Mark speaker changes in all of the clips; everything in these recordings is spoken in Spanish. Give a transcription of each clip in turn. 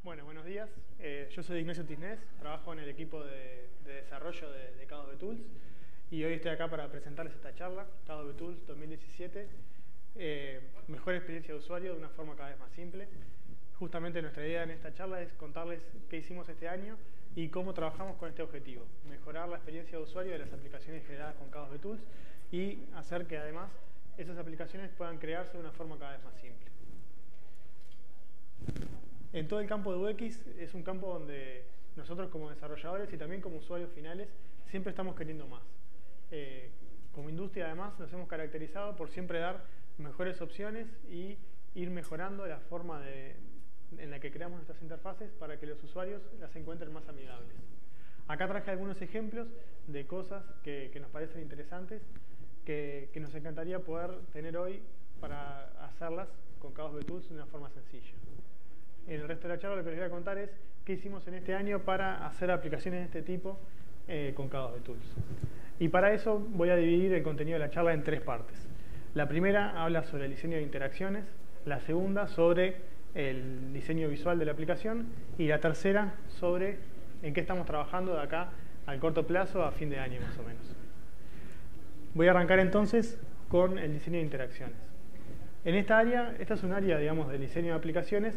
Speaker 1: Bueno, buenos días. Yo soy Ignacio Tisnés, trabajo en el equipo de desarrollo de K2B Tools y hoy estoy acá para presentarles esta charla, K2B Tools 2017, mejor experiencia de usuario de una forma cada vez más simple. Justamente nuestra idea en esta charla es contarles qué hicimos este año y cómo trabajamos con este objetivo, mejorar la experiencia de usuario de las aplicaciones generadas con K2B Tools y hacer que además esas aplicaciones puedan crearse de una forma cada vez más simple. En todo el campo de UX es un campo donde nosotros como desarrolladores y también como usuarios finales siempre estamos queriendo más. Como industria además nos hemos caracterizado por siempre dar mejores opciones y ir mejorando la forma en la que creamos nuestras interfaces para que los usuarios las encuentren más amigables. Acá traje algunos ejemplos de cosas que nos parecen interesantes que nos encantaría poder tener hoy para hacerlas con K2B Tools de una forma sencilla. En el resto de la charla lo que les voy a contar es qué hicimos en este año para hacer aplicaciones de este tipo con K2B Tools. Y para eso voy a dividir el contenido de la charla en tres partes. La primera habla sobre el diseño de interacciones, la segunda sobre el diseño visual de la aplicación y la tercera sobre en qué estamos trabajando de acá al corto plazo a fin de año más o menos. Voy a arrancar entonces con el diseño de interacciones. En esta área, esta es un área, digamos, del diseño de aplicaciones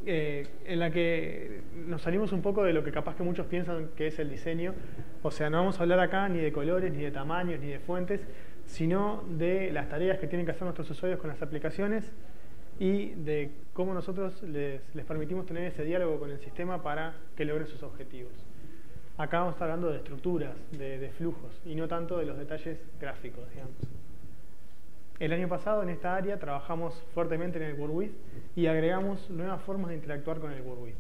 Speaker 1: en la que nos salimos un poco de lo que capaz que muchos piensan que es el diseño. O sea, no vamos a hablar acá ni de colores, ni de tamaños, ni de fuentes, sino de las tareas que tienen que hacer nuestros usuarios con las aplicaciones y de cómo nosotros les permitimos tener ese diálogo con el sistema para que logren sus objetivos. Acá vamos a estar hablando de estructuras, de flujos, y no tanto de los detalles gráficos, digamos. El año pasado en esta área trabajamos fuertemente en el WordWith y agregamos nuevas formas de interactuar con el WordWith.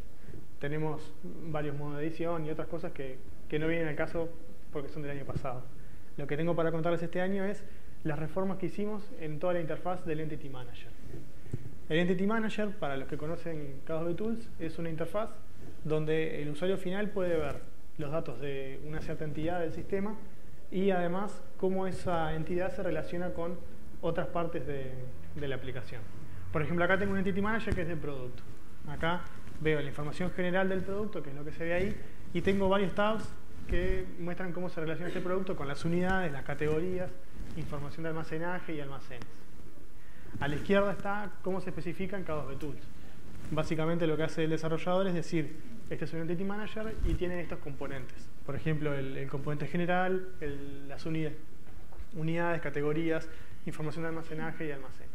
Speaker 1: Tenemos varios modos de edición y otras cosas que no vienen al caso porque son del año pasado. Lo que tengo para contarles este año es las reformas que hicimos en toda la interfaz del Entity Manager. El Entity Manager, para los que conocen K2B Tools, es una interfaz donde el usuario final puede ver los datos de una cierta entidad del sistema y además cómo esa entidad se relaciona con otras partes de la aplicación. Por ejemplo, acá tengo un Entity Manager que es del producto. Acá veo la información general del producto, que es lo que se ve ahí, y tengo varios tabs que muestran cómo se relaciona este producto con las unidades, las categorías, información de almacenaje y almacenes. A la izquierda está cómo se especifica en K2B Tools. Básicamente lo que hace el desarrollador es decir, este es un Entity Manager y tiene estos componentes. Por ejemplo, el componente general, las unidades, categorías, información de almacenaje y almacenes.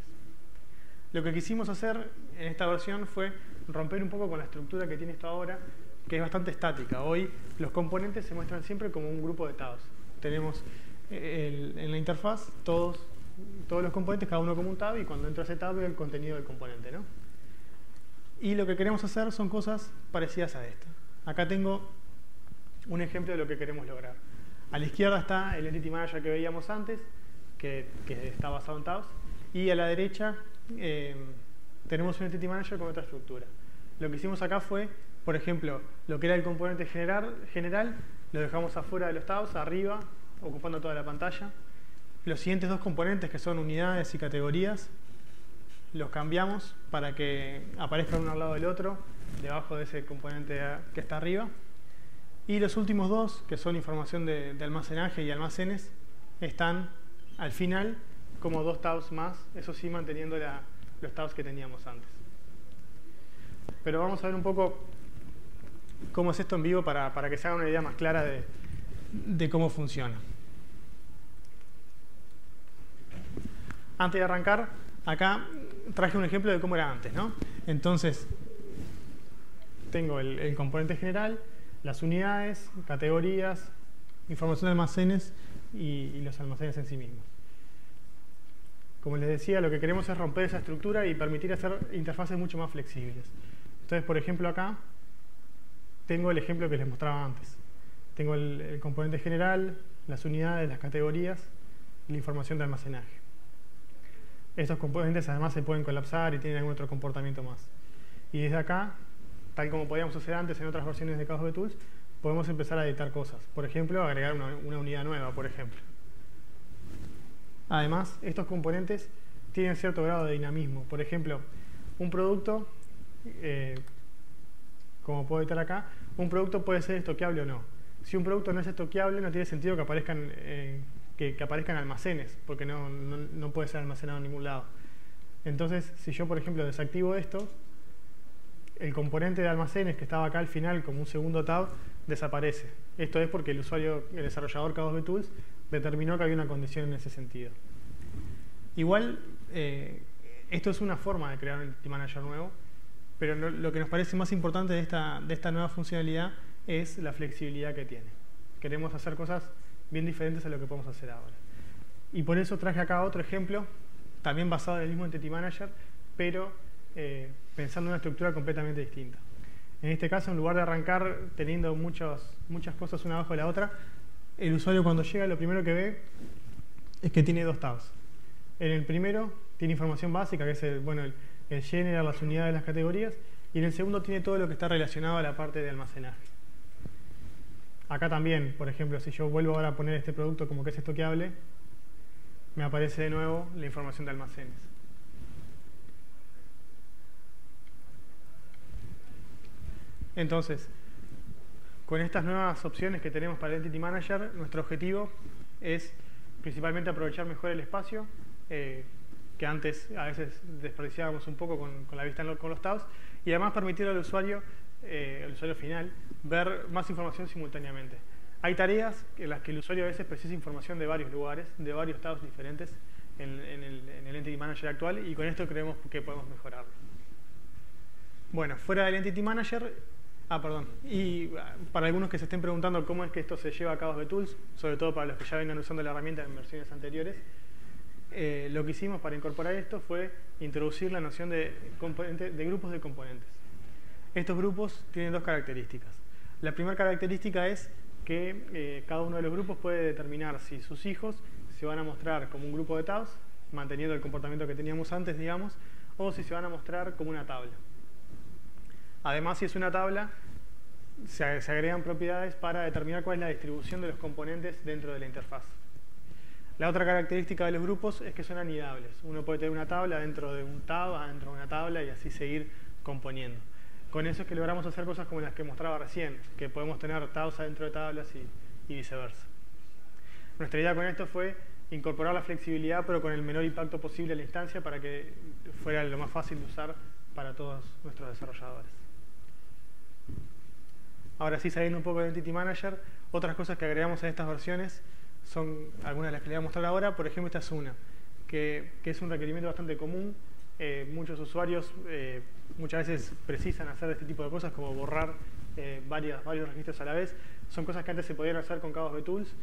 Speaker 1: Lo que quisimos hacer en esta versión fue romper un poco con la estructura que tiene esto ahora, que es bastante estática. Hoy los componentes se muestran siempre como un grupo de tabs. Tenemos en la interfaz todos los componentes, cada uno como un tab, y cuando entra ese tab veo el contenido del componente, ¿no? Y lo que queremos hacer son cosas parecidas a esta. Acá tengo un ejemplo de lo que queremos lograr. A la izquierda está el Entity Manager que veíamos antes, que está basado en tabs, y a la derecha tenemos un Entity Manager con otra estructura. Lo que hicimos acá fue, por ejemplo, lo que era el componente general lo dejamos afuera de los tabs, arriba, ocupando toda la pantalla. Los siguientes dos componentes, que son unidades y categorías, los cambiamos para que aparezcan uno al lado del otro, debajo de ese componente que está arriba. Y los últimos dos, que son información de almacenaje y almacenes, están al final como dos tabs más, eso sí manteniendo los tabs que teníamos antes. Pero vamos a ver un poco cómo es esto en vivo para que se haga una idea más clara de cómo funciona. Antes de arrancar, acá traje un ejemplo de cómo era antes, ¿no? Entonces, tengo el componente general, las unidades, categorías, información de almacenes y los almacenes en sí mismos. Como les decía, lo que queremos es romper esa estructura y permitir hacer interfaces mucho más flexibles. Entonces, por ejemplo, acá tengo el ejemplo que les mostraba antes. Tengo el componente general, las unidades, las categorías y la información de almacenaje. Estos componentes además se pueden colapsar y tienen algún otro comportamiento más. Y desde acá, tal como podíamos hacer antes en otras versiones de K2B Tools, podemos empezar a editar cosas. Por ejemplo, agregar una unidad nueva, por ejemplo. Además, estos componentes tienen cierto grado de dinamismo. Por ejemplo, un producto como puedo editar acá, un producto puede ser estoqueable o no. Si un producto no es estoqueable, no tiene sentido que aparezcan, que aparezcan almacenes, porque no puede ser almacenado en ningún lado. Entonces, si yo, por ejemplo, desactivo esto, el componente de almacenes que estaba acá al final como un segundo tab desaparece. Esto es porque el usuario, el desarrollador K2B Tools determinó que había una condición en ese sentido. Igual, esto es una forma de crear un Entity Manager nuevo, pero lo que nos parece más importante de esta nueva funcionalidad es la flexibilidad que tiene. Queremos hacer cosas bien diferentes a lo que podemos hacer ahora. Y por eso traje acá otro ejemplo, también basado en el mismo Entity Manager, pero pensando en una estructura completamente distinta. En este caso, en lugar de arrancar teniendo muchas cosas una abajo de la otra, el usuario cuando llega lo primero que ve es que tiene dos tabs. En el primero tiene información básica, que es el general, las unidades, las categorías, y en el segundo tiene todo lo que está relacionado a la parte de almacenaje. Acá también, por ejemplo, si yo vuelvo ahora a poner este producto como que es estoqueable, me aparece de nuevo la información de almacenes. Entonces, con estas nuevas opciones que tenemos para el Entity Manager, nuestro objetivo es principalmente aprovechar mejor el espacio, que antes a veces desperdiciábamos un poco con la vista con los tabs, y además permitir al usuario final, ver más información simultáneamente. Hay tareas en las que el usuario a veces precisa información de varios lugares, de varios tabs diferentes en el Entity Manager actual, y con esto creemos que podemos mejorarlo. Bueno, fuera del Entity Manager, y para algunos que se estén preguntando cómo es que esto se lleva a K2B Tools, sobre todo para los que ya vengan usando la herramienta en versiones anteriores, lo que hicimos para incorporar esto fue introducir la noción de grupos de componentes. Estos grupos tienen dos características. La primera característica es que cada uno de los grupos puede determinar si sus hijos se van a mostrar como un grupo de tabs, manteniendo el comportamiento que teníamos antes, digamos, o si se van a mostrar como una tabla. Además, si es una tabla, se agregan propiedades para determinar cuál es la distribución de los componentes dentro de la interfaz. La otra característica de los grupos es que son anidables. Uno puede tener una tabla dentro de un tab, dentro de una tabla, y así seguir componiendo. Con eso es que logramos hacer cosas como las que mostraba recién, que podemos tener tabs adentro de tablas y viceversa. Nuestra idea con esto fue incorporar la flexibilidad, pero con el menor impacto posible a la instancia para que fuera lo más fácil de usar para todos nuestros desarrolladores. Ahora sí, saliendo un poco del Entity Manager, otras cosas que agregamos a estas versiones son algunas de las que les voy a mostrar ahora. Por ejemplo, esta es una, que es un requerimiento bastante común. Muchos usuarios muchas veces precisan hacer este tipo de cosas, como borrar varios registros a la vez. Son cosas que antes se podían hacer con K2B Tools,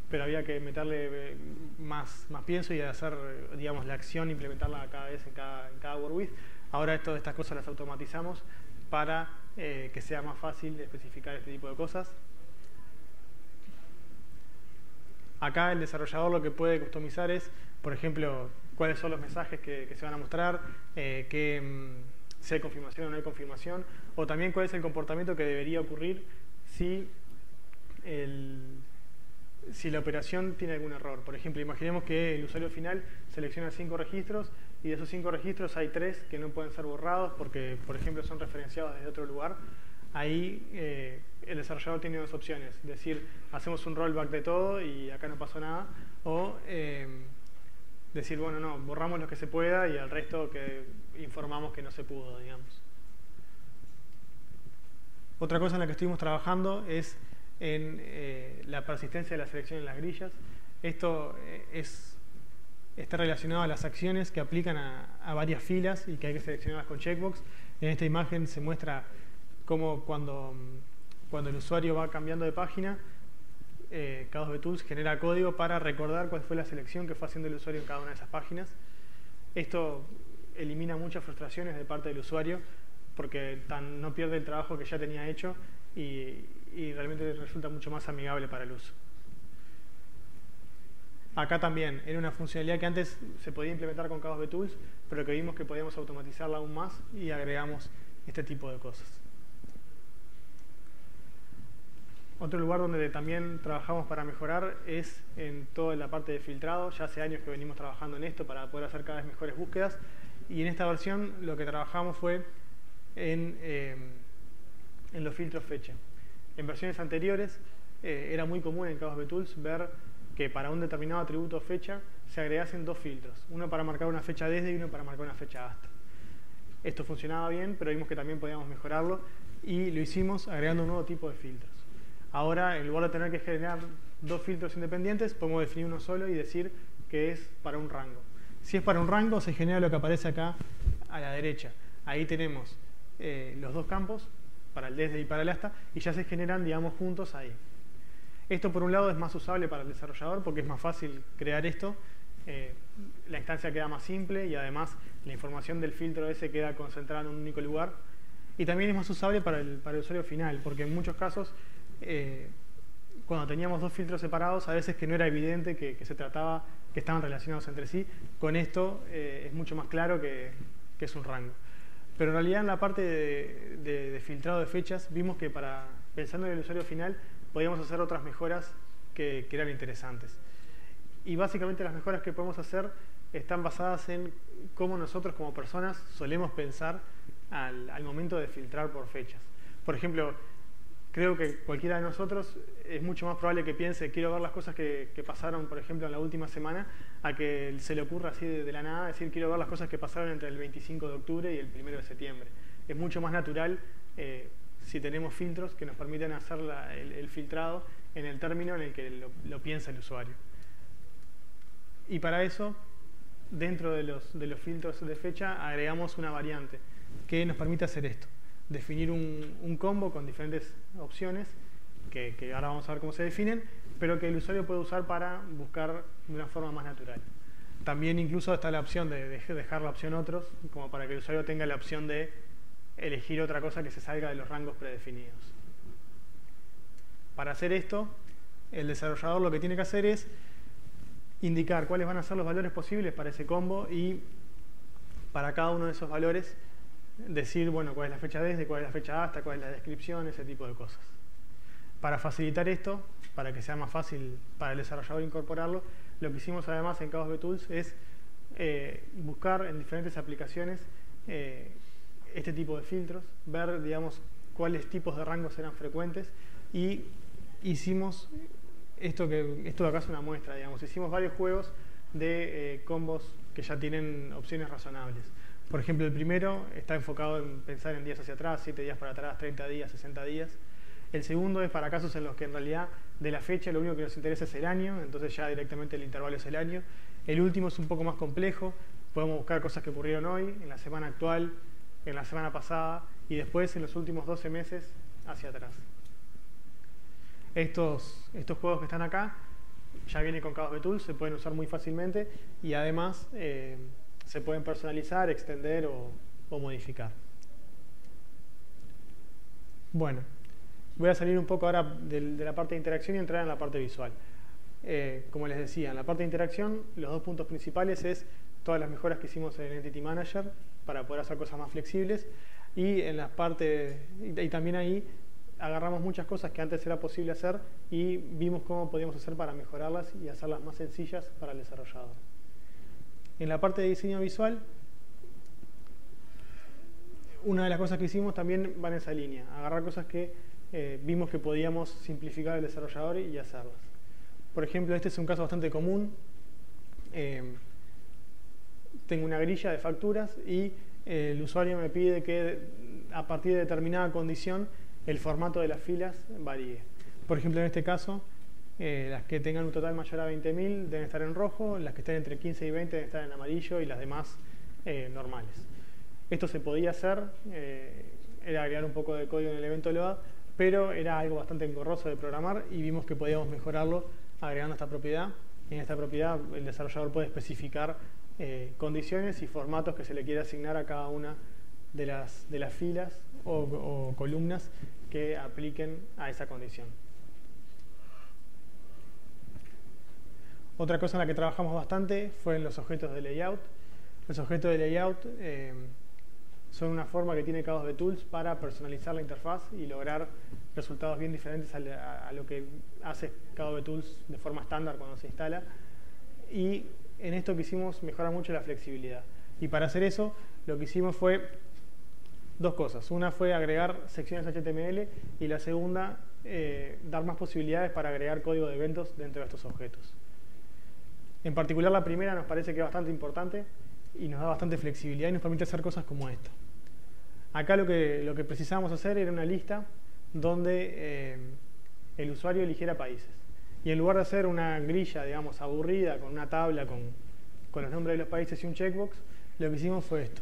Speaker 1: pero había que meterle más pienso y hacer, digamos, la acción, implementarla cada vez en cada WordWith. Ahora estas cosas las automatizamos para que sea más fácil especificar este tipo de cosas. Acá el desarrollador lo que puede customizar es, por ejemplo, cuáles son los mensajes que se van a mostrar, si hay confirmación o no hay confirmación, o también cuál es el comportamiento que debería ocurrir si la operación tiene algún error. Por ejemplo, imaginemos que el usuario final selecciona 5 registros y de esos 5 registros hay 3 que no pueden ser borrados porque, por ejemplo, son referenciados desde otro lugar. Ahí el desarrollador tiene dos opciones: decir, hacemos un rollback de todo y acá no pasó nada, o decir, bueno, no, borramos lo que se pueda y al resto que informamos que no se pudo, digamos. Otra cosa en la que estuvimos trabajando es en la persistencia de la selección en las grillas. Esto está relacionado a las acciones que aplican a varias filas y que hay que seleccionarlas con checkbox. En esta imagen se muestra cómo cuando el usuario va cambiando de página, K2B Tools genera código para recordar cuál fue la selección que fue haciendo el usuario en cada una de esas páginas. Esto elimina muchas frustraciones de parte del usuario porque no pierde el trabajo que ya tenía hecho y realmente resulta mucho más amigable para el uso. Acá también era una funcionalidad que antes se podía implementar con K2B Tools, pero que vimos que podíamos automatizarla aún más y agregamos este tipo de cosas. Otro lugar donde también trabajamos para mejorar es en toda la parte de filtrado. Ya hace años que venimos trabajando en esto para poder hacer cada vez mejores búsquedas, y en esta versión lo que trabajamos fue en en los filtros fecha. En versiones anteriores era muy común en Chaos Tools ver que para un determinado atributo fecha se agregasen dos filtros, uno para marcar una fecha desde y uno para marcar una fecha hasta. Esto funcionaba bien, pero vimos que también podíamos mejorarlo y lo hicimos agregando un nuevo tipo de filtros. Ahora, en lugar de tener que generar dos filtros independientes, podemos definir uno solo y decir que es para un rango. Si es para un rango, se genera lo que aparece acá a la derecha. Ahí tenemos los dos campos, para el desde y para el hasta, y ya se generan, digamos, juntos ahí. Esto, por un lado, es más usable para el desarrollador porque es más fácil crear esto. La instancia queda más simple y además la información del filtro ese queda concentrada en un único lugar. Y también es más usable para el usuario final, porque en muchos casos, cuando teníamos dos filtros separados, a veces que no era evidente que se trataba, que estaban relacionados entre sí. Con esto es mucho más claro que es un rango. Pero en realidad en la parte de filtrado de fechas vimos que pensando en el usuario final podíamos hacer otras mejoras que eran interesantes. Y básicamente las mejoras que podemos hacer están basadas en cómo nosotros como personas solemos pensar al momento de filtrar por fechas. Por ejemplo, creo que cualquiera de nosotros es mucho más probable que piense quiero ver las cosas que pasaron, por ejemplo, en la última semana, a que se le ocurra así de la nada decir quiero ver las cosas que pasaron entre el 25 de octubre y el 1 de septiembre. Es mucho más natural si tenemos filtros que nos permiten hacer el filtrado en el término en el que lo piensa el usuario. Y para eso, dentro de los filtros de fecha, agregamos una variante que nos permite hacer esto. Definir un combo con diferentes opciones, que ahora vamos a ver cómo se definen, pero que el usuario puede usar para buscar de una forma más natural. También incluso está la opción de dejar la opción otros, como para que el usuario tenga la opción de elegir otra cosa que se salga de los rangos predefinidos. Para hacer esto, el desarrollador lo que tiene que hacer es indicar cuáles van a ser los valores posibles para ese combo y para cada uno de esos valores decir, bueno, cuál es la fecha desde, cuál es la fecha hasta, cuál es la descripción, ese tipo de cosas. Para facilitar esto, para que sea más fácil para el desarrollador incorporarlo, lo que hicimos además en Chaos Tools es buscar en diferentes aplicaciones este tipo de filtros, ver, digamos, cuáles tipos de rangos eran frecuentes y hicimos esto de acá es una muestra, digamos. Hicimos varios juegos de combos que ya tienen opciones razonables. Por ejemplo, el primero está enfocado en pensar en días hacia atrás, 7 días para atrás, 30 días, 60 días. El segundo es para casos en los que en realidad de la fecha lo único que nos interesa es el año, entonces ya directamente el intervalo es el año. El último es un poco más complejo, podemos buscar cosas que ocurrieron hoy, en la semana actual, en la semana pasada y después en los últimos 12 meses hacia atrás. Estos juegos que están acá ya vienen con Chaos Tools, se pueden usar muy fácilmente y además se pueden personalizar, extender o modificar. Bueno, voy a salir un poco ahora de la parte de interacción y entrar en la parte visual. Como les decía, en la parte de interacción los dos puntos principales es todas las mejoras que hicimos en Entity Manager para poder hacer cosas más flexibles y en la parte y también ahí agarramos muchas cosas que antes era posible hacer y vimos cómo podíamos hacer para mejorarlas y hacerlas más sencillas para el desarrollador. En la parte de diseño visual, una de las cosas que hicimos también va en esa línea, agarrar cosas que vimos que podíamos simplificar al desarrollador y hacerlas. Por ejemplo, este es un caso bastante común. Tengo una grilla de facturas y el usuario me pide que a partir de determinada condición el formato de las filas varíe. Por ejemplo, en este caso, las que tengan un total mayor a 20.000 deben estar en rojo, las que estén entre 15 y 20 deben estar en amarillo y las demás normales. Esto se podía hacer, era agregar un poco de código en el evento load, pero era algo bastante engorroso de programar y vimos que podíamos mejorarlo agregando esta propiedad. En esta propiedad el desarrollador puede especificar condiciones y formatos que se le quiere asignar a cada una de las filas o columnas que apliquen a esa condición. Otra cosa en la que trabajamos bastante fue en los objetos de layout. Los objetos de layout son una forma que tiene Chaos Tools para personalizar la interfaz y lograr resultados bien diferentes a lo que hace Chaos Tools de forma estándar cuando se instala. Y en esto quisimos mejorar mucho la flexibilidad. Y para hacer eso, lo que hicimos fue dos cosas. Una fue agregar secciones HTML y la segunda, dar más posibilidades para agregar código de eventos dentro de estos objetos. En particular la primera nos parece que es bastante importante y nos da bastante flexibilidad y nos permite hacer cosas como esta. Acá lo que precisábamos hacer era una lista donde el usuario eligiera países. Y en lugar de hacer una grilla, digamos, aburrida, con una tabla con los nombres de los países y un checkbox, lo que hicimos fue esto,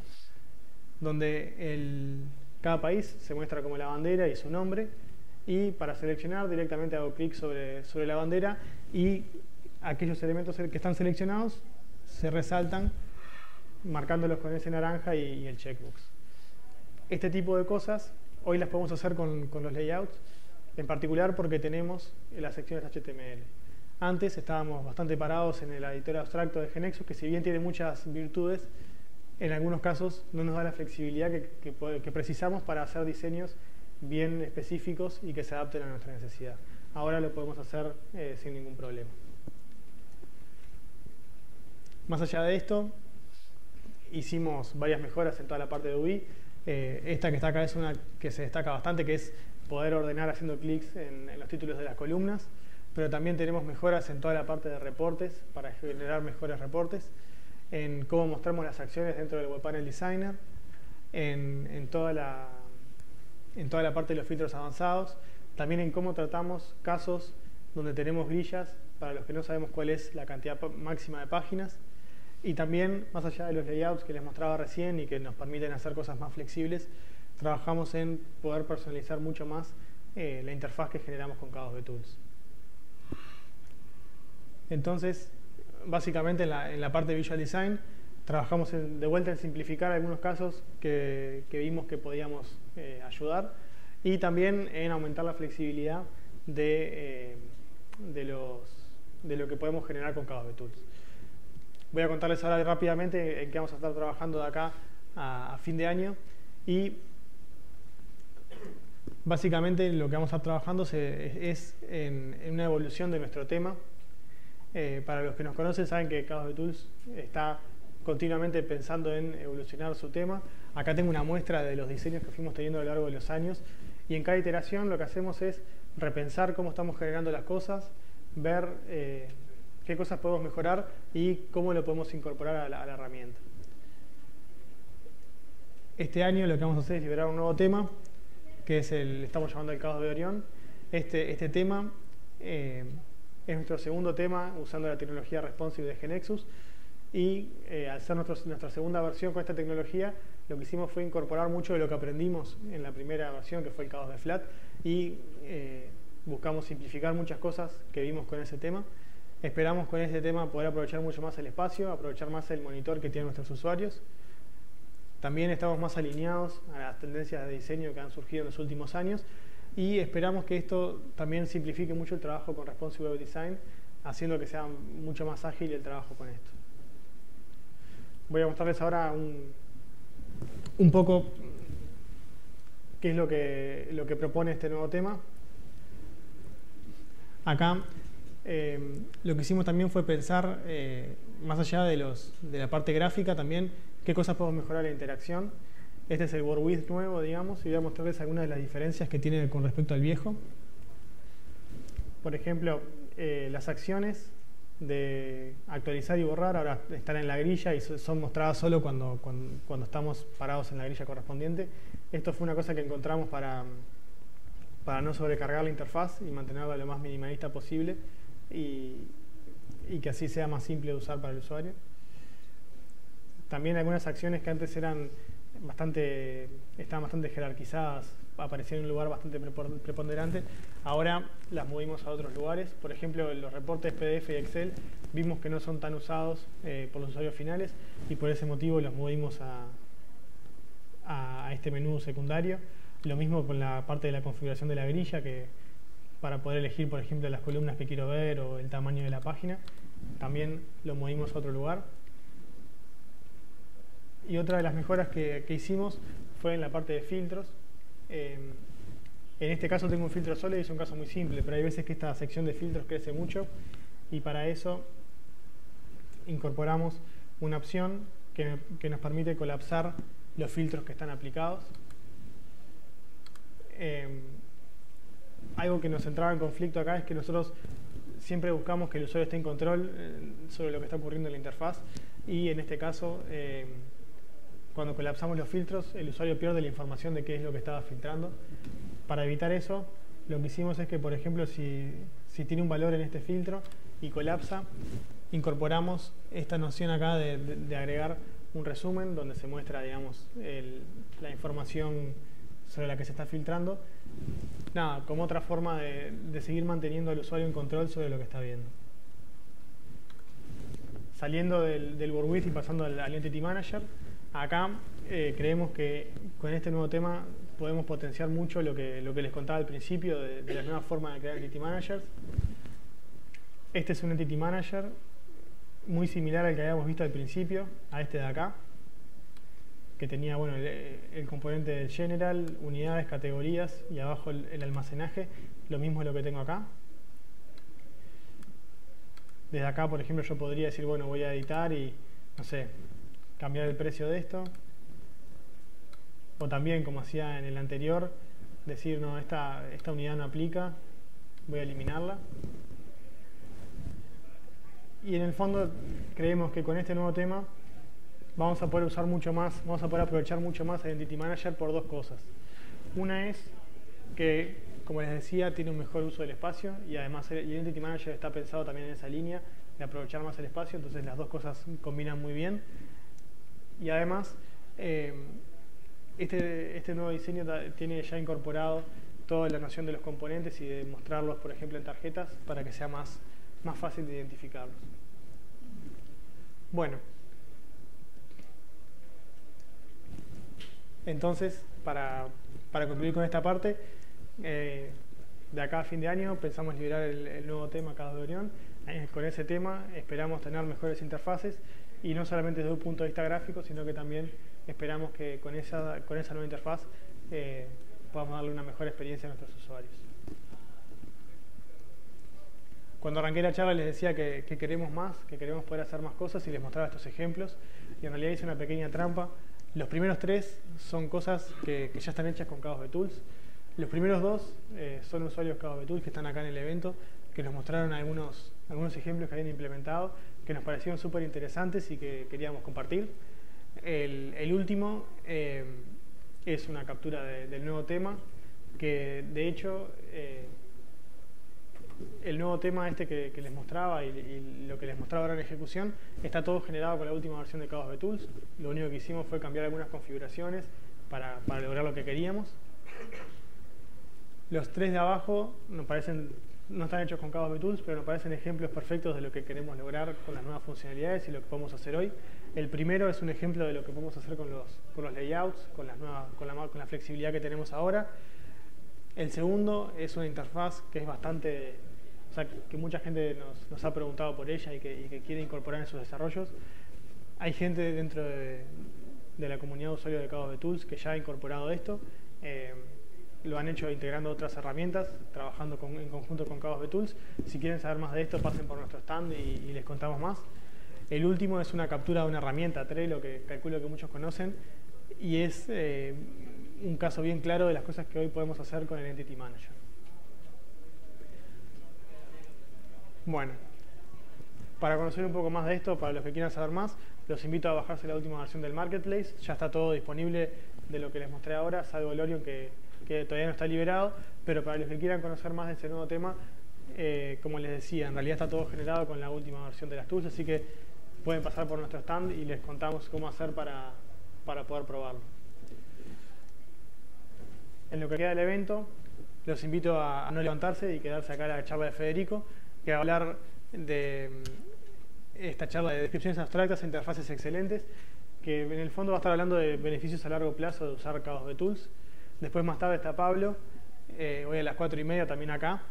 Speaker 1: donde cada país se muestra como la bandera y su nombre, y para seleccionar directamente hago clic sobre la bandera y aquellos elementos que están seleccionados se resaltan marcándolos con ese naranja y el checkbox. Este tipo de cosas hoy las podemos hacer con los layouts, en particular porque tenemos las secciones HTML. Antes estábamos bastante parados en el editor abstracto de GeneXus, que si bien tiene muchas virtudes, en algunos casos no nos da la flexibilidad que precisamos para hacer diseños bien específicos y que se adapten a nuestra necesidad. Ahora lo podemos hacer sin ningún problema. Más allá de esto, hicimos varias mejoras en toda la parte de UI. Esta que está acá es una que se destaca bastante, que es poder ordenar haciendo clics en los títulos de las columnas, pero también tenemos mejoras en toda la parte de reportes para generar mejores reportes, en cómo mostramos las acciones dentro del Web Panel Designer, en toda la parte de los filtros avanzados, también en cómo tratamos casos donde tenemos grillas para los que no sabemos cuál es la cantidad máxima de páginas, y también, más allá de los layouts que les mostraba recién y que nos permiten hacer cosas más flexibles, trabajamos en poder personalizar mucho más la interfaz que generamos con Chaos Tools. Entonces, básicamente en la parte de Visual Design trabajamos de vuelta en simplificar algunos casos que vimos que podíamos ayudar, y también en aumentar la flexibilidad de lo que podemos generar con Chaos Tools. Voy a contarles ahora rápidamente en qué vamos a estar trabajando de acá a fin de año, y básicamente lo que vamos a estar trabajando es en una evolución de nuestro tema. Para los que nos conocen saben que Chaos Tools está continuamente pensando en evolucionar su tema. Acá tengo una muestra de los diseños que fuimos teniendo a lo largo de los años, y en cada iteración lo que hacemos es repensar cómo estamos generando las cosas, ver qué cosas podemos mejorar y cómo lo podemos incorporar a la herramienta. Este año lo que vamos a hacer es liberar un nuevo tema, que es estamos llamando el Caos de Orión. Este tema es nuestro segundo tema usando la tecnología responsive de GeneXus, y al ser nuestra segunda versión con esta tecnología, lo que hicimos fue incorporar mucho de lo que aprendimos en la primera versión, que fue el Caos de Flat, y buscamos simplificar muchas cosas que vimos con ese tema. Esperamos con este tema poder aprovechar mucho más el espacio, aprovechar más el monitor que tienen nuestros usuarios. También estamos más alineados a las tendencias de diseño que han surgido en los últimos años, y esperamos que esto también simplifique mucho el trabajo con Responsive Web Design, haciendo que sea mucho más ágil el trabajo con esto. Voy a mostrarles ahora un poco qué es lo que propone este nuevo tema. Acá lo que hicimos también fue pensar, más allá de la parte gráfica, también qué cosas podemos mejorar en la interacción. Este es el word width nuevo, digamos, y voy a mostrarles algunas de las diferencias que tiene con respecto al viejo. Por ejemplo, las acciones de actualizar y borrar ahora están en la grilla y son mostradas solo cuando estamos parados en la grilla correspondiente. Esto fue una cosa que encontramos para no sobrecargar la interfaz y mantenerla lo más minimalista posible, y que así sea más simple de usar para el usuario. También algunas acciones que antes estaban bastante jerarquizadas, aparecían en un lugar bastante preponderante, ahora las movimos a otros lugares. Por ejemplo, los reportes PDF y Excel vimos que no son tan usados por los usuarios finales, y por ese motivo los movimos a este menú secundario. Lo mismo con la parte de la configuración de la grilla, que para poder elegir, por ejemplo, las columnas que quiero ver o el tamaño de la página, también lo movimos a otro lugar. Y otra de las mejoras que hicimos fue en la parte de filtros. En este caso tengo un filtro solo y es un caso muy simple, pero hay veces que esta sección de filtros crece mucho, y para eso incorporamos una opción que nos permite colapsar los filtros que están aplicados. algo que nos entraba en conflicto acá es que nosotros siempre buscamos que el usuario esté en control sobre lo que está ocurriendo en la interfaz, y en este caso, cuando colapsamos los filtros, el usuario pierde la información de qué es lo que estaba filtrando. Para evitar eso, lo que hicimos es que, por ejemplo, si tiene un valor en este filtro y colapsa, incorporamos esta noción acá de agregar un resumen donde se muestra, digamos, la información sobre la que se está filtrando. Nada, como otra forma de seguir manteniendo al usuario en control sobre lo que está viendo. Saliendo del Board Width y pasando al Entity Manager, acá creemos que con este nuevo tema podemos potenciar mucho lo que les contaba al principio de la nueva forma de crear Entity Managers. Este es un Entity Manager muy similar al que habíamos visto al principio, a este de acá, que tenía, bueno, el componente del General, unidades, categorías y abajo el almacenaje. Lo mismo es lo que tengo acá. Desde acá, por ejemplo, yo podría decir, bueno, voy a editar y, no sé, cambiar el precio de esto. O también, como hacía en el anterior, decir, no, esta unidad no aplica, voy a eliminarla. Y en el fondo creemos que con este nuevo tema vamos a poder usar mucho más, vamos a poder aprovechar mucho más el Entity Manager por dos cosas. Una es que, como les decía, tiene un mejor uso del espacio, y además el Entity Manager está pensado también en esa línea de aprovechar más el espacio, entonces las dos cosas combinan muy bien. Y además, este nuevo diseño tiene ya incorporado toda la noción de los componentes y de mostrarlos, por ejemplo, en tarjetas para que sea más fácil de identificarlos. Bueno, entonces, para concluir con esta parte, de acá a fin de año pensamos liberar el nuevo tema Caos de Orión. Con ese tema esperamos tener mejores interfaces, y no solamente desde un punto de vista gráfico, sino que también esperamos que con esa nueva interfaz podamos darle una mejor experiencia a nuestros usuarios. Cuando arranqué la charla les decía que queremos más, que queremos poder hacer más cosas, y les mostraba estos ejemplos, y en realidad hice una pequeña trampa. Los primeros tres son cosas que ya están hechas con Chaos Tools. Los primeros dos son usuarios Chaos Tools que están acá en el evento, que nos mostraron algunos ejemplos que habían implementado, que nos parecieron súper interesantes y que queríamos compartir. El último es una captura del nuevo tema, que de hecho el nuevo tema este que les mostraba y lo que les mostraba ahora en ejecución está todo generado con la última versión de Chaos Tools. Lo único que hicimos fue cambiar algunas configuraciones para lograr lo que queríamos. Los tres de abajo no están hechos con Chaos Tools, pero nos parecen ejemplos perfectos de lo que queremos lograr con las nuevas funcionalidades y lo que podemos hacer hoy. El primero es un ejemplo de lo que podemos hacer con los layouts, con la flexibilidad que tenemos ahora. El segundo es una interfaz que es bastante, o sea, que mucha gente nos ha preguntado por ella y que quiere incorporar en sus desarrollos. Hay gente dentro de la comunidad de usuarios de Chaos Tools que ya ha incorporado esto. Lo han hecho integrando otras herramientas, trabajando en conjunto con Chaos Tools. Si quieren saber más de esto, pasen por nuestro stand y les contamos más. El último es una captura de una herramienta, Trello, que calculo que muchos conocen, y es un caso bien claro de las cosas que hoy podemos hacer con el Entity Manager. Bueno, para conocer un poco más de esto, para los que quieran saber más, los invito a bajarse la última versión del Marketplace. Ya está todo disponible de lo que les mostré ahora, salvo el Orion que todavía no está liberado, pero para los que quieran conocer más de este nuevo tema, como les decía, en realidad está todo generado con la última versión de las tools, así que pueden pasar por nuestro stand y les contamos cómo hacer para poder probarlo. En lo que queda del evento, los invito a no levantarse y quedarse acá a la charla de Federico, que va a hablar de esta charla de descripciones abstractas e interfaces excelentes, que en el fondo va a estar hablando de beneficios a largo plazo de usar Chaos Tools. Después, más tarde, está Pablo, hoy a las 4:30 también acá,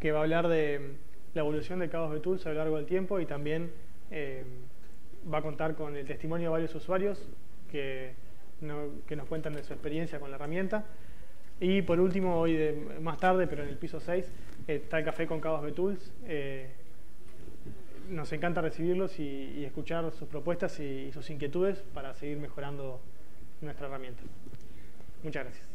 Speaker 1: que va a hablar de la evolución de Chaos Tools a lo largo del tiempo, y también va a contar con el testimonio de varios usuarios que nos cuentan de su experiencia con la herramienta. Y por último, hoy más tarde, pero en el piso 6, está el café con Chaos Tools. Nos encanta recibirlos y escuchar sus propuestas y sus inquietudes para seguir mejorando nuestra herramienta. Muchas gracias.